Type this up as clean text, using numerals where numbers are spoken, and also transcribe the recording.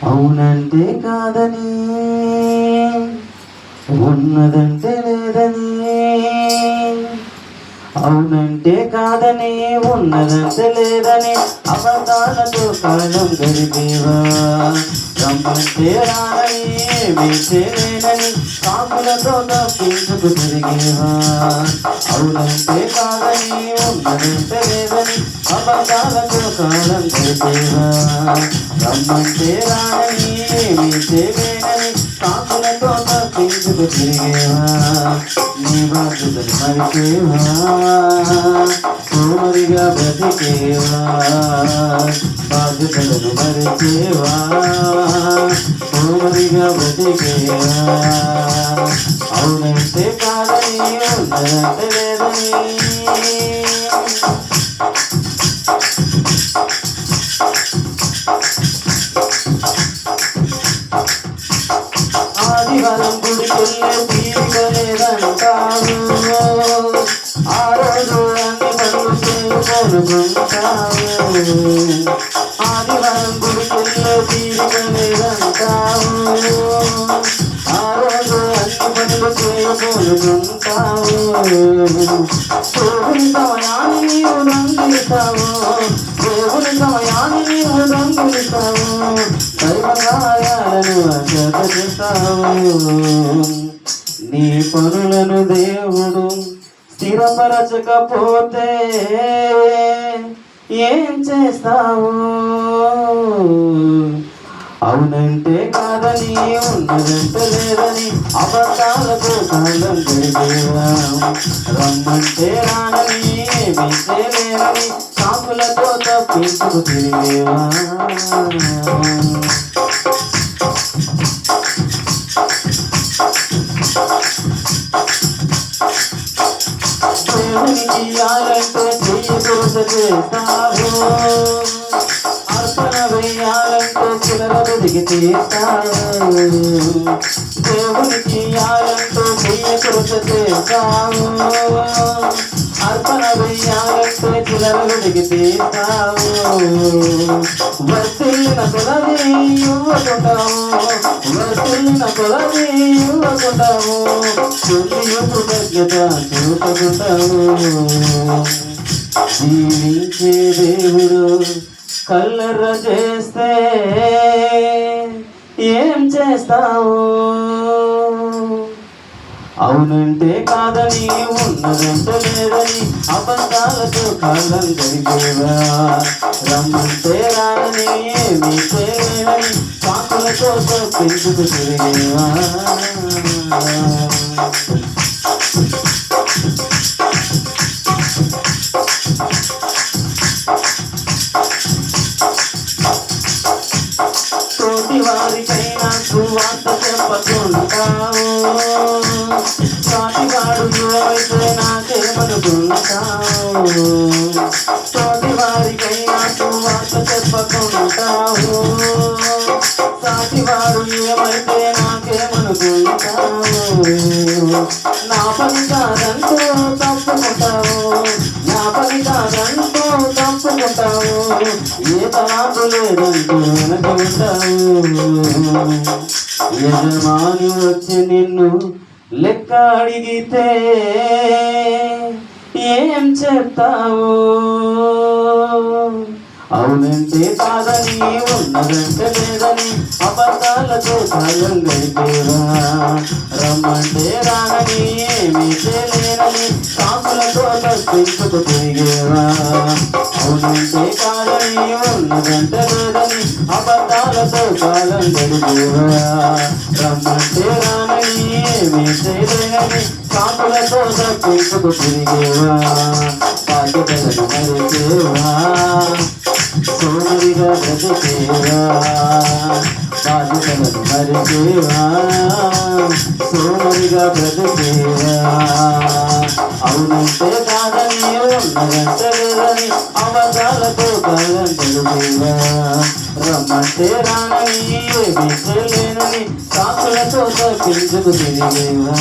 అవునంటే కాదని, ఉన్నదంటే లేదని. అవునంటే కాదని, ఉన్నదంటే లేదని అబద్ధాలతో కాలం గడిపేవా. రమ్మంటే రానని, మీటే లేనని కాకులతో తప్పించుకు తిరిగేవా. అవునంటే కాదని, ఉన్నదంటే లేదని అబద్ధాలతో కాలం గడిపేవా. రమ్మంటే రానని, మీటే లేనని కాకులతో తప్పించుకు తిరిగేవా. నీ బాధ్యతలు మరిచేవా, సోమరిగా బ్రతికేవా. బాధ్యతలను మరిచేవా, సోమరిగా బ్రతికేవా. అవునంటే కాదని, ఉన్నదంటే లేదని. ఆదివారం గుడికెళ్ళే తీరిక లేదంటావు, ఆ రోజు అన్ని పనులు చేసుకొనుకుంటావు. ఆదివారం గుడికెళ్ళే తీరిక లేదంటావు, ఆ రోజు అన్ని పనులు చేసుకొనుకుంటావు. దేవుని సమయాన్ని నీవు దొంగిలిస్తావు, దేవుని సమయాన్ని నీవు దొంగిలిస్తావు. దైవకార్యాలను అశ్రద్ధ. నీ పనులను దేవుడు స్థిరపరచకపోతే ఏం చేస్తావు. అవునంటే కాదని, ఉన్నదంటే లేదని అబద్ధాలతో కాలం గడిపేవా. రమ్మంటే రానని, మీటే లేనని కాకులతో తప్పించుకు తిరిగేవా. దేవునికి ఇయ్యాలంటే చెయ్యి దోశ చేస్తావు, అర్పణ వెయ్యాలంటే చిల్లర వెదికి తీస్తావు. దేవునికి ఇయ్యాలంటే చెయ్యి దోశ చేస్తావు, అర్పణ వెయ్యాలంటే చిల్లర వెదికి తీస్తావు. వర్తిల్లిన కొలది ఇవ్వకుంటావు, వర్తిల్లిన కొలది ఇవ్వకుంటావు. కృతజ్ఞత చూపుకుంటావు. జీవించే దేవుడు కల్లెర్ర చేస్తే ఏం చేస్తావు. అవునంటే కాదని, ఉన్నదంటే లేదని అబద్ధాలతో కాలం గడిపేవా. రమ్మంటే రానని, మీటే లేనని కాకులతో తప్పించుకు తిరిగేవా. తోటి వారికైనా సువార్త చెప్పకుంటావు, సాటివాడు ఏమైతే నాకేమనుకుంటావు. తోటి వారికైనా సువార్త చెప్పకుంటావు, సాటివాడు ఏమైతే నాకేమనుకుంటావు. నా పని కాదంటూ తప్పుకుంటావు, నా పని కాదంటూ తప్పుకుంటావు. ఏ తలాపు లేదంటూ వెనకుంటావు. యజమాని వచ్చి నిన్ను లెక్క అడిగితే ఏం చెప్తావు. అవునంటే కాదని, ఉన్నదంటే లేదని అబద్ధాలతో కాలం గడిపేవా. రమ్మంటే రానని, మీటే లేనని కాకులతో తప్పించుకు తిరిగేవా. అవునంటే కాదని, ఉన్నదంటే లేదని అబద్ధాలతో కాలం గడిపేవా. రమ్మంటే రానని, మీటే లేనని కాకులతో తప్పించుకు తిరిగేవా. బాధ్యతలను మరిచేవా, సోమరిగా బ్రతికేవా. బాధ్యతలను మరిచేవా, సోమరిగా బ్రతికేవా. అవునంటే కాదని, ఉన్నదంటే లేదని అబద్ధాలతో కాలం గడిపేవా. రమ్మంటే రానని, మీటే లేనని కాకులతో తప్పించుకు తిరిగేవా.